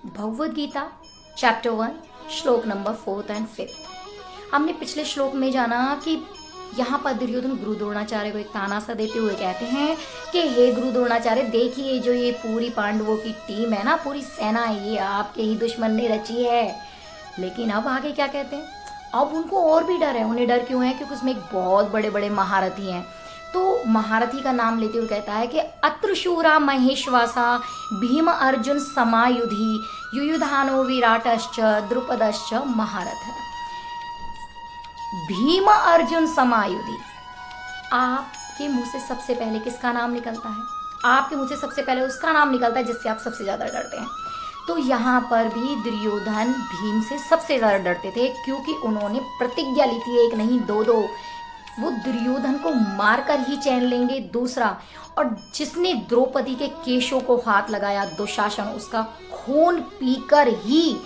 Bhagavad Gita chapter 1 श्लोक number 4 and 5। हमने पिछले श्लोक में जाना कि यहाँ पर दुर्योधन गुरु द्रोणाचार्य को एक ताना सा देते हुए कहते हैं कि हे गुरु द्रोणाचार्य, देखिए जो ये पूरी पांडवों की टीम है ना, पूरी सेना है, ये आपके ही दुश्मन ने रची है। लेकिन अब आगे क्या कहते हैं, अब उनको और भी डर है। उन्हें डर क्यों है? क्योंकि उसमें एक बहुत बड़े बड़े महारथी हैं। तो महारथी का नाम लेते हुए कहता है कि अत्रशूरा महेश्वासा भीम अर्जुन समायुधि युयुधानो विराटश्च द्रुपदश्च महारथ। भीम अर्जुन समायुधि, आपके मुंह से सबसे पहले किसका नाम निकलता है? आपके मुंह से सबसे पहले उसका नाम निकलता है जिससे आप सबसे ज्यादा डरते हैं। तो यहाँ पर भी दुर्योधन भीम से सबसे ज्यादा डरते थे, क्योंकि उन्होंने प्रतिज्ञा ली थी, एक नहीं दो दो, वो दुर्योधन को मारकर ही चैन लेंगे। दूसरा, और जिसने द्रौपदी के केशों को हाथ लगाया दुशासन, उसका खून पीकर ही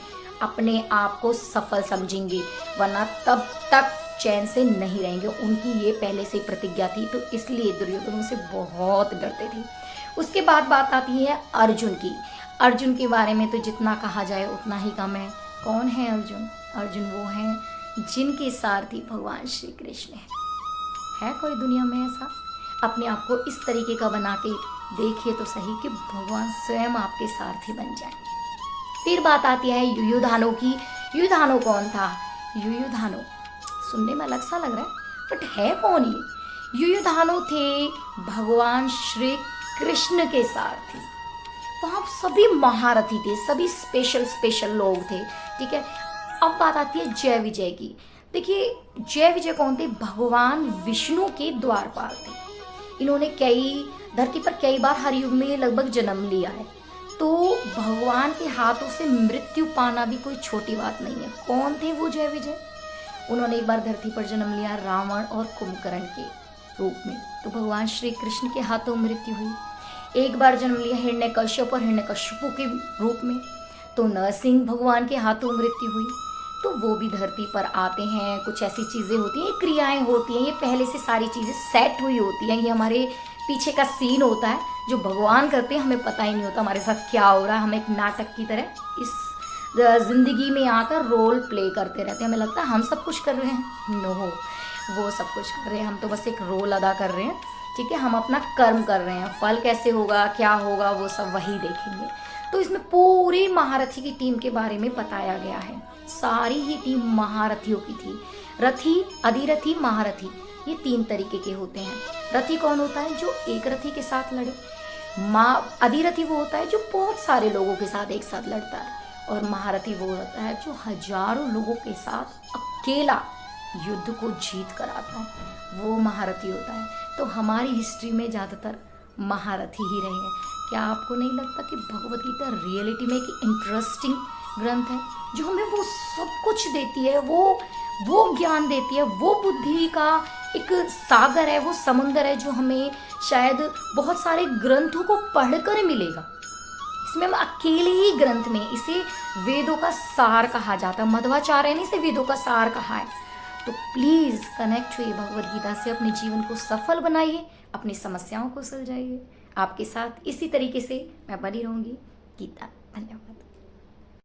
अपने आप को सफल समझेंगे, वरना तब तक चैन से नहीं रहेंगे। उनकी ये पहले से प्रतिज्ञा थी, तो इसलिए दुर्योधन उनसे बहुत डरते थे। उसके बाद बात आती है अर्जुन की। अर्जुन के बारे में तो जितना कहा जाए उतना ही कम है। कौन है अर्जुन? अर्जुन वो हैं जिनके सारथी भगवान श्री कृष्ण है कोई दुनिया में ऐसा? अपने आप को इस तरीके का बना के देखिए तो सही कि भगवान स्वयं आपके सारथी बन जाए। फिर बात आती है युयुधानो की। युयुधानो कौन था? युयुधानो सुनने में अलग सा लग रहा है, बट है कौन ये? युयुधानो थे भगवान श्री कृष्ण के सारथी। वहाँ सभी महारथी थे, सभी स्पेशल लोग थे, ठीक है। अब बात आती है जय विजय की। देखिए, जय विजय कौन थे? भगवान विष्णु के द्वारपाल थे। इन्होंने धरती पर कई बार हर युग में लगभग जन्म लिया है। तो भगवान के हाथों से मृत्यु पाना भी कोई छोटी बात नहीं है। कौन थे वो जय विजय? उन्होंने एक बार धरती पर जन्म लिया रावण और कुंभकर्ण के रूप में, तो भगवान श्री कृष्ण के हाथों मृत्यु हुई। एक बार जन्म लिया हिरण्यकश्यप और हिरण्यकश्यपु के रूप में, तो नरसिंह भगवान के हाथों मृत्यु हुई। तो वो भी धरती पर आते हैं, कुछ ऐसी चीज़ें होती हैं, क्रियाएं होती हैं, ये पहले से सारी चीज़ें सेट हुई होती हैं। ये हमारे पीछे का सीन होता है जो भगवान करते हैं, हमें पता ही नहीं होता हमारे साथ क्या हो रहा है। हम एक नाटक की तरह इस जिंदगी में आकर रोल प्ले करते रहते हैं। हमें लगता है हम सब कुछ कर रहे हैं। नो, वो सब कुछ कर रहे हैं, हम तो बस एक रोल अदा कर रहे हैं, ठीक है। हम अपना कर्म कर रहे हैं, फल कैसे होगा, क्या होगा, वो सब वही देखेंगे। तो इसमें पूरी महारथी की टीम के बारे में बताया गया है। सारी ही टीम महारथियों की थी। रथी, अधिरथी, महारथी, ये 3 तरीके के होते हैं। रथी कौन होता है? जो एक रथी के साथ लड़े। अधिरथी वो होता है जो बहुत सारे लोगों के साथ एक साथ लड़ता है। और महारथी वो होता है जो हजारों लोगों के साथ अकेला युद्ध को जीत कर आता है, वो महारथी होता है। तो हमारी हिस्ट्री में ज़्यादातर महारथी ही रहे हैं। क्या आपको नहीं लगता कि भगवद गीता रियलिटी में एक इंटरेस्टिंग ग्रंथ है, जो हमें वो सब कुछ देती है, वो ज्ञान देती है, वो बुद्धि का एक सागर है, वो समुंदर है, जो हमें शायद बहुत सारे ग्रंथों को पढ़कर मिलेगा। इसमें हम अकेले ही ग्रंथ में, इसे वेदों का सार कहा जाता है। मध्वाचार्य ने इसे वेदों का सार कहा है। तो प्लीज़ कनेक्ट हुई भगवद गीता से, अपने जीवन को सफल बनाइए, अपनी समस्याओं को सुलझाइए। आपके साथ इसी तरीके से मैं बनी रहूँगी। गीता। धन्यवाद।